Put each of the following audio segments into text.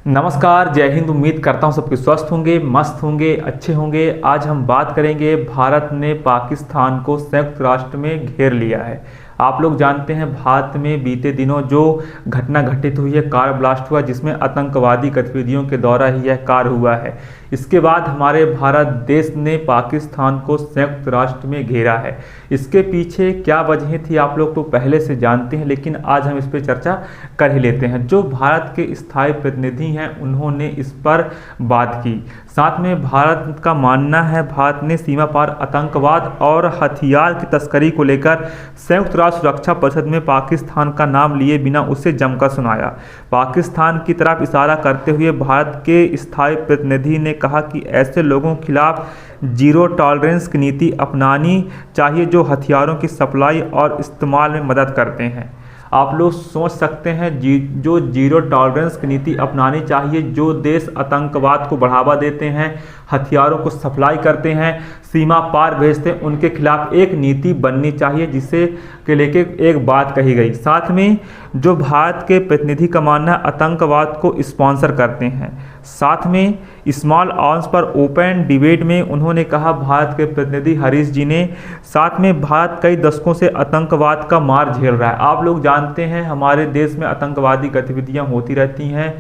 नमस्कार, जय हिंद। उम्मीद करता हूँ सबके स्वस्थ होंगे, मस्त होंगे, अच्छे होंगे। आज हम बात करेंगे, भारत ने पाकिस्तान को संयुक्त राष्ट्र में घेर लिया है। आप लोग जानते हैं भारत में बीते दिनों जो घटना घटित हुई है, कार ब्लास्ट हुआ, जिसमें आतंकवादी गतिविधियों के द्वारा ही यह कार हुआ है। इसके बाद हमारे भारत देश ने पाकिस्तान को संयुक्त राष्ट्र में घेरा है। इसके पीछे क्या वजह थी आप लोग तो पहले से जानते हैं, लेकिन आज हम इस पर चर्चा कर ही लेते हैं। जो भारत के स्थायी प्रतिनिधि हैं उन्होंने इस पर बात की। साथ में भारत का मानना है भारत ने सीमा पार आतंकवाद और हथियार की तस्करी को लेकर संयुक्त राष्ट्र सुरक्षा परिषद में पाकिस्तान का नाम लिए बिना उसे जमकर सुनाया। पाकिस्तान की तरफ इशारा करते हुए भारत के स्थायी प्रतिनिधि ने कहा कि ऐसे लोगों के खिलाफ जीरो टॉलरेंस की नीति अपनानी चाहिए जो हथियारों की सप्लाई और इस्तेमाल में मदद करते हैं। आप लोग सोच सकते हैं जो जीरो टॉलरेंस की नीति अपनानी चाहिए, जो देश आतंकवाद को बढ़ावा देते हैं, हथियारों को सप्लाई करते हैं, सीमा पार भेजते हैं, उनके खिलाफ एक नीति बननी चाहिए, जिसे के लेके एक बात कही गई। साथ में जो भारत के प्रतिनिधि का मानना है आतंकवाद को स्पॉन्सर करते हैं। साथ में स्मॉल आर्म्स पर ओपन डिबेट में उन्होंने कहा, भारत के प्रतिनिधि हरीश जी ने, साथ में भारत कई दशकों से आतंकवाद का मार झेल रहा है। आप लोग जानते हैं हमारे देश में आतंकवादी गतिविधियां होती रहती हैं,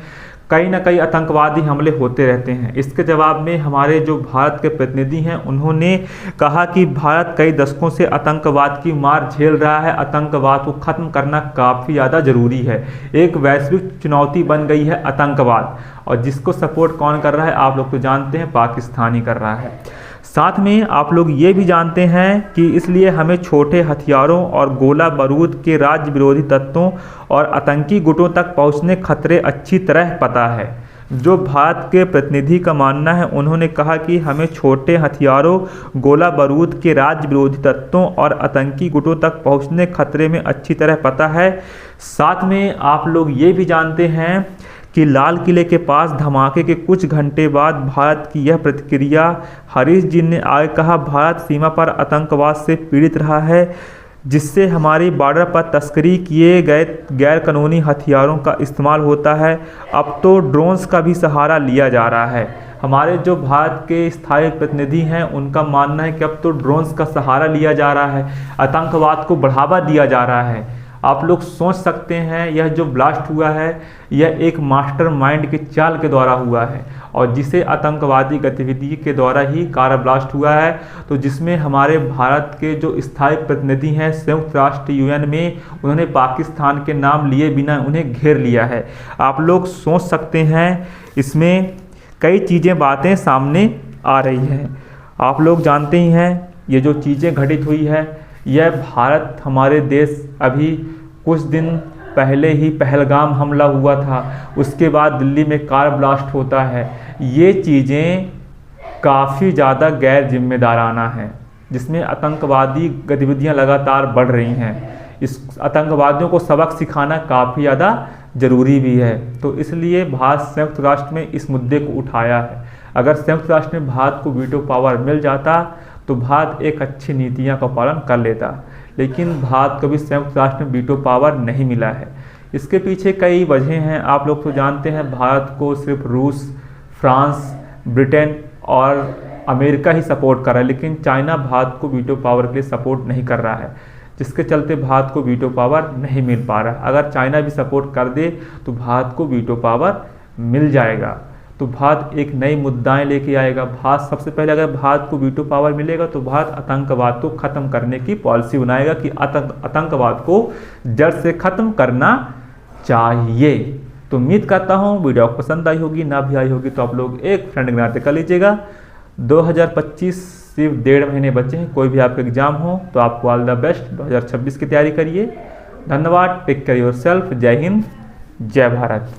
कई ना कई आतंकवादी हमले होते रहते हैं। इसके जवाब में हमारे जो भारत के प्रतिनिधि हैं उन्होंने कहा कि भारत कई दशकों से आतंकवाद की मार झेल रहा है, आतंकवाद को ख़त्म करना काफ़ी ज़्यादा ज़रूरी है। एक वैश्विक चुनौती बन गई है आतंकवाद, और जिसको सपोर्ट कौन कर रहा है आप लोग तो जानते हैं, पाकिस्तान ही कर रहा है। साथ में आप लोग ये भी जानते हैं कि इसलिए हमें छोटे हथियारों और गोला बारूद के राज्य विरोधी तत्वों और आतंकी गुटों तक पहुंचने खतरे अच्छी तरह पता है। जो भारत के प्रतिनिधि का मानना है उन्होंने कहा कि हमें छोटे हथियारों, गोला बारूद के राज्य विरोधी तत्वों और आतंकी गुटों तक पहुंचने खतरे में अच्छी तरह पता है। साथ में आप लोग ये भी जानते हैं कि लाल किले के पास धमाके के कुछ घंटे बाद भारत की यह प्रतिक्रिया। हरीश जी ने आगे कहा, भारत सीमा पर आतंकवाद से पीड़ित रहा है, जिससे हमारी बॉर्डर पर तस्करी किए गए गैर कानूनी हथियारों का इस्तेमाल होता है। अब तो ड्रोन्स का भी सहारा लिया जा रहा है। हमारे जो भारत के स्थायी प्रतिनिधि हैं उनका मानना है कि अब तो ड्रोन्स का सहारा लिया जा रहा है, आतंकवाद को बढ़ावा दिया जा रहा है। आप लोग सोच सकते हैं यह जो ब्लास्ट हुआ है यह एक मास्टरमाइंड के चाल के द्वारा हुआ है, और जिसे आतंकवादी गतिविधि के द्वारा ही कार ब्लास्ट हुआ है। तो जिसमें हमारे भारत के जो स्थायी प्रतिनिधि हैं संयुक्त राष्ट्र यूएन में, उन्होंने पाकिस्तान के नाम लिए बिना उन्हें घेर लिया है। आप लोग सोच सकते हैं इसमें कई चीज़ें बातें सामने आ रही हैं। आप लोग जानते ही हैं ये जो चीज़ें घटित हुई है, यह भारत हमारे देश अभी कुछ दिन पहले ही पहलगाम हमला हुआ था, उसके बाद दिल्ली में कार ब्लास्ट होता है। ये चीज़ें काफ़ी ज़्यादा गैर जिम्मेदाराना हैं, जिसमें आतंकवादी गतिविधियां लगातार बढ़ रही हैं। इस आतंकवादियों को सबक सिखाना काफ़ी ज़्यादा ज़रूरी भी है। तो इसलिए भारत संयुक्त राष्ट्र में इस मुद्दे को उठाया है। अगर संयुक्त राष्ट्र में भारत को वीटो पावर मिल जाता तो भारत एक अच्छी नीतियां का पालन कर लेता, लेकिन भारत को भी संयुक्त राष्ट्र में वीटो पावर नहीं मिला है। इसके पीछे कई वजह हैं। आप लोग तो जानते हैं भारत को सिर्फ रूस, फ्रांस, ब्रिटेन और अमेरिका ही सपोर्ट कर रहा है, लेकिन चाइना भारत को वीटो पावर के लिए सपोर्ट नहीं कर रहा है, जिसके चलते भारत को वीटो पावर नहीं मिल पा रहा। अगर चाइना भी सपोर्ट कर दे तो भारत को वीटो पावर मिल जाएगा। तो भारत एक नई मुद्दाएं लेके आएगा। भारत सबसे पहले अगर भारत को वीटो पावर मिलेगा तो भारत आतंकवाद को ख़त्म करने की पॉलिसी बनाएगा कि आतंकवाद को जड़ से ख़त्म करना चाहिए। तो उम्मीद करता हूँ वीडियो आपको पसंद आई होगी, ना भी आई होगी तो आप लोग एक फ्रेंड के नाते कर लीजिएगा। 2025 सिर्फ 1.5 महीने बचे हैं। कोई भी आपका एग्जाम हो तो आपको ऑल द बेस्ट। 2026 की तैयारी करिए। धन्यवाद। Take care yourself. जय हिंद, जय भारत।